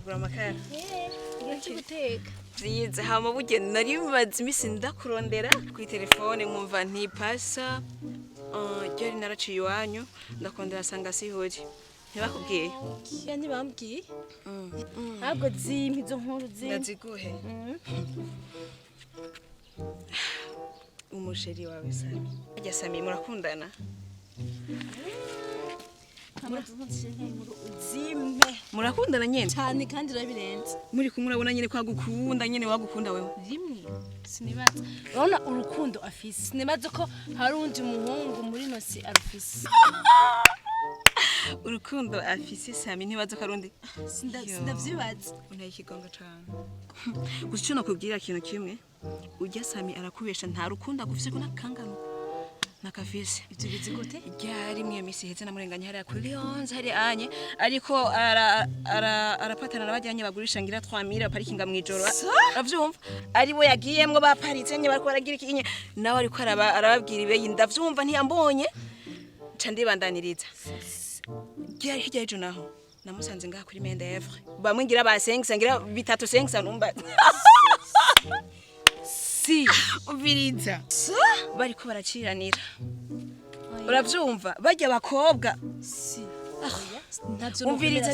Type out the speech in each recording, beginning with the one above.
uragura amakara Ngiye guteka. vyiza hama burya nari bimaze imisi ndakurondera kuri telefone nkumva ntipasa ryari naraciye iwanyu ndakondera asanga sihuri ntibakubwiye Ya ntibambwiye ntabwo zimpa izo nkuru zimpa ndaziguhe umusheri wawe Sami ajya Sami murakundana uzimpe murakundana nyene cyane kandi urabirenze muri kumwe urabona nyene ko agukunda nyene wagukunda wewe rimwe sinibaza urabona urukundo afise sinibaza ko hari undi muhungu muri nosi arufise urukundo afise Sami ntibaza ko arundi sindavyibaza untaye ikigongo cane gusa icyo nakubwira kintu kimwe ujya Sami arakubesha nta rukundo agufise ko nakangano nakafise ibyo bizi gute ryari mwe misi heze namurenganya hari kuri Lyons hari anye ariko arapatana nabajyanye bagurisha ngira 3000 parkinga mwijoro avyumva ari bo yagiyemwe baparitse nye bariko baragira ikinye nawe ariko arababwira ibeyi ndavyumva ntiyambonye ca ndibandaniriza ryari hirya ejo naho namusanze ngaha kuri Mende Evre bamwe ngira ba 5 ngira bitatu 5 numba si ubiriza bariko baraciranira uravyumva bajya bakobwa si umviriza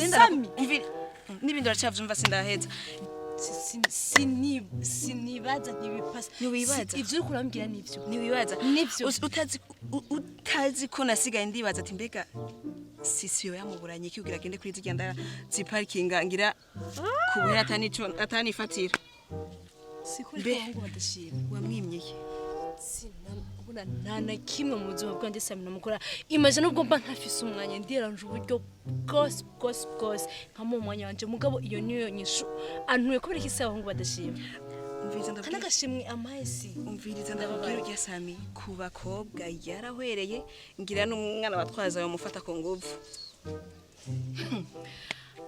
n'ibindi uracavyumva sindaheza sinibaza ntibipasa ntiwibaza ivyo uriko urambwira nivyo ntiwibaza nivyo utazi ko nasigaye ndibaza ati mbega sisiyo yamuburanye ikibwira agende kuri zigenda ziparkinga ngira kubuhera atanifatira sikuri ngo badashira wamwimyeye sinabona nta na kimwe mu buzima bwanjye Sami namukora imagine ubwo mba ntafise umwanya ndiranje uburyo bwose nka mu mwanya wanje mugabo iyo niyo nyishu antuye kubera iki abahungu badashima umviriza ndabwira kanagashimwe amahesi umviriza ndabwira ujya Sami ku bakobwa yarahwereye ngira n'umwana watwaza bamufata ku nguvu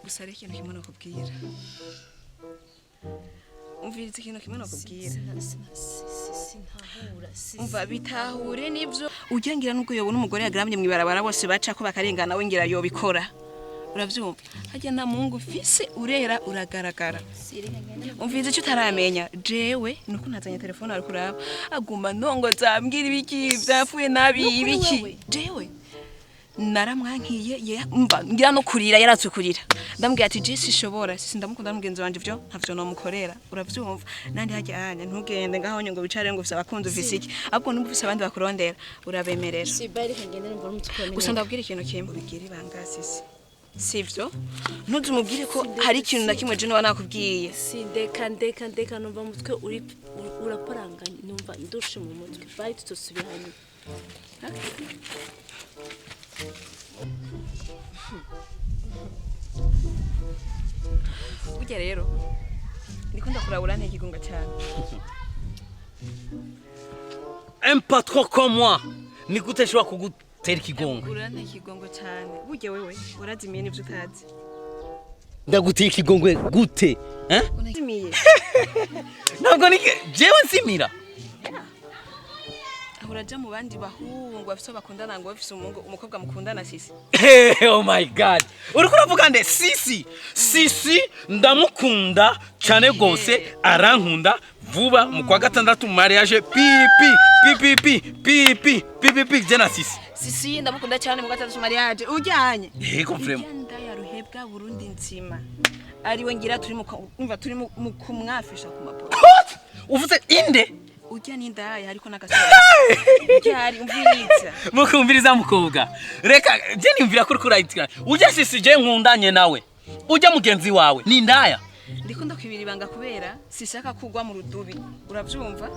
gusa rero ikintu kimwe nakubwira umviriza ikintu kimwe nakubwira umva bitahure nivyo ujya ngira nuko yobona umugore yagramye mwibarabara bose baca ko bakarengana we ngira yobikora uravyumva hajya nta mungu fise urera uragaragara umviriza icyo utaramenya jewe nuko nazanye telefone ari kuraba aguma ntongo zambwira ibiki byapfuye nabi ibiki jewe naramwankiye mba ngira no kurira yaratse kurira ndambwiye ati je sishobora sindamukunda n'umugenzi wanje ivyo ntavyo no mukorera uravyumva nandi hajya anya ntugende ngaho ngo bicare ngo ufise abakunzi ufise iki ahubwo numva ufise abandi bakurondera urabemerera si bari kagende numva n'umutukone gusa ndabwira ikintu kimwe bigira ibanga sivyo ntuzumubwire ko hari ikintu na kimwe je no nakubwiye si ndeka numva mutwe uri uraparanganye numva ndushe mu mutwe bari tutosubiranye burya rero ndiko ndakurabura ntege igunga cyane un patron comme moi ni gute shobora kugutera ikigongo urura ntege igongo cyane burya wewe urazimiye n'ivyo utazi ndagutera ikigongo gute unazimiye ntabwo ni jewe nsimira uraja mu bandi bahungu bafite bakundana ngo bafise umukobwa mukundana sisi oh my god uriko uravuga nde sisi ndamukunda cyane gose arankunda vuba mu kwa gatandatu mariage pipi jena sisi ndamukunda cyane mu gatandatu mariage ujyanye yego vraiment ndaya ruhebwa Burundi nzima ariwe ngira turi mu kumwafisha ku maporo uvuze inde ujya n'indaya ariko n'agasore cyari umviriza mukumviriza mukobwa reka je nimvira kuri kurayitira ujya sisi je nkundanye nawe ujya mugenzi wawe ni indaya ndiko ndakwibira ibanga kubera sishaka kugwa mu rudubi uravyumva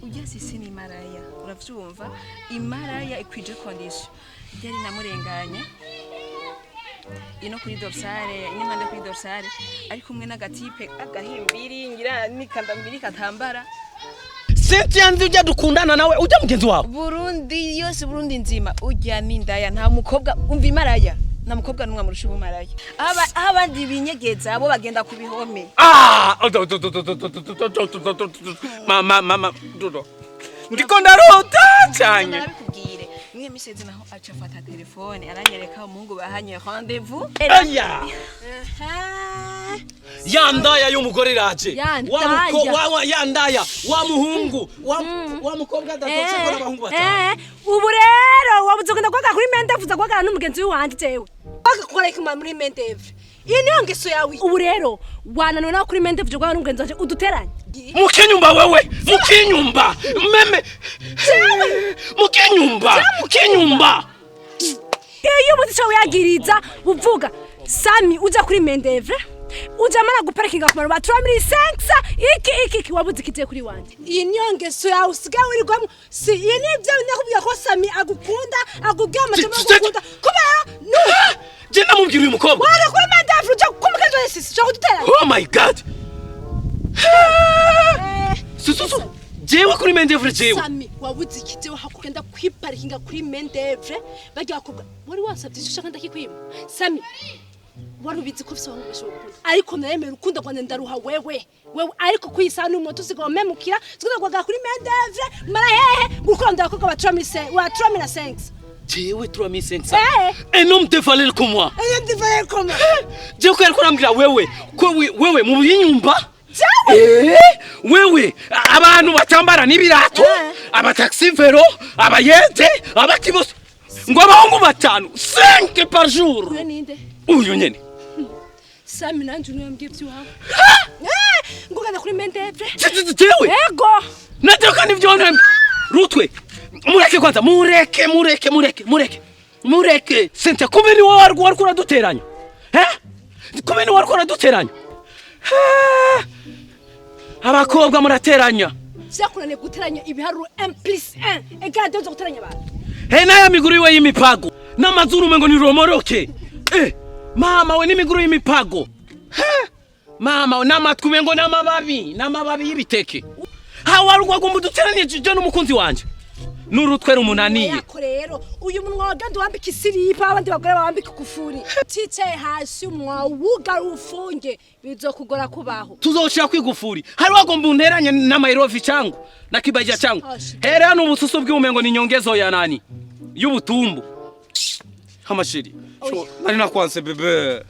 ujya sisi ni maraya uravyumva imaraya ikwije condition yari namurenganye ino kuri dorsale inimande kuri dorsale ari kumwe n'agatipe agahimbiri ngira nikanda mbiri katambara Cynthia nzi ujya dukundana nawe ujya mugenzi wawe Burundi yose Burundi nzima ujya n'indaya nta mukobwa umva imaraya nta mukobwa numwe murusha ubumaraya abandi binyegeza abo bagenda ku bihome mama ndiko ndarota cyane nabikubwire mwe miseze naho aca afata telefone aranyereka umuhungu bahanye rendez-vous aya yandaya y'umugore raje Yandaya. yandaya wa muhungu wa mukobwa adatotse ko n'abahungu batanu ubu rero wabuze kugenda kwaga kuri Mendevre uza kwagana n'umugenzi wanje jewe bagakora ikima muri Mendevre iyi niyo ngeso yawe ubu rero wananwe nawe kuri Mendevre kwagana n'umugenzi wanje uduteranye mukinyumba wewe mukinyumba meme mukinyumba iyo umuzica wiyagiriza uvuga Sami uja kuri Mendevre uja mana guparekinga ku bantu batura muri sensa iki wabuze kigiye kuri wanje iyi niyo ngeso yawe usigaye wirigwamo si iyi ni byo nakubwira ko Sami agukunda akubwira amajambo agukunda kubera je namubwira uyu mukobwa wara kuri Mendevre uja kumugenzi wa sisi cyo kudutera oh my god susu jewe kuri Mendevre jewe Sami wabuze kigiye hakugenda kwiparekinga kuri Mendevre bagiye kubwa wari wasabye ushaka ndakikwima Sami warubizi ko fisa wangu shokuru ariko naremera ukunda kwande ndaruha wewe ariko kuyisana umuntu usigaye memukira zikunda kuri Mendevre mara hehe gukonda ko batramise wa tramina sense jewe tramina sense non te fallait comme moi jewe ko yariko nambwira wewe mu binyumba wewe abantu batambara n'ibirato abataxi vero abayete abakibose ngo abahungu batanu 5 par jour uyu nyene Sami nanje uniyambye byiwawe ngugana kuri Mendevre jewe ego nataka nivyo ntembe rutwe mureke kwanza mureke sente kumeni warwo duteranya kumeni warwo duteranya abakobwa murateranya cyakurane guteranya ibiharuro 1+1 égale 2 guteranya abantu naya miguru iwe y'imipago n'amazuru mengo ni romoroke mama we n'imiguru y'imipago mama n'amatwi mengo n'amababi y'ibiteke hawarwa gomba duteranye je n'umukunzi wanje n'urutwera umunaniye yako rero uyu munwa waganda wambika isiripa abandi bagore bambika kufuri ticaye hasi umwa wuga ufunge bizokugora kubaho tuzoshira kwigufuri hari wagomba unteranye n'amairovi changu na kibaja changu hera n'ubususu bw'umengo ni nyongezo ya nani y'ubutumbu hamashiri nari nakwanse bebe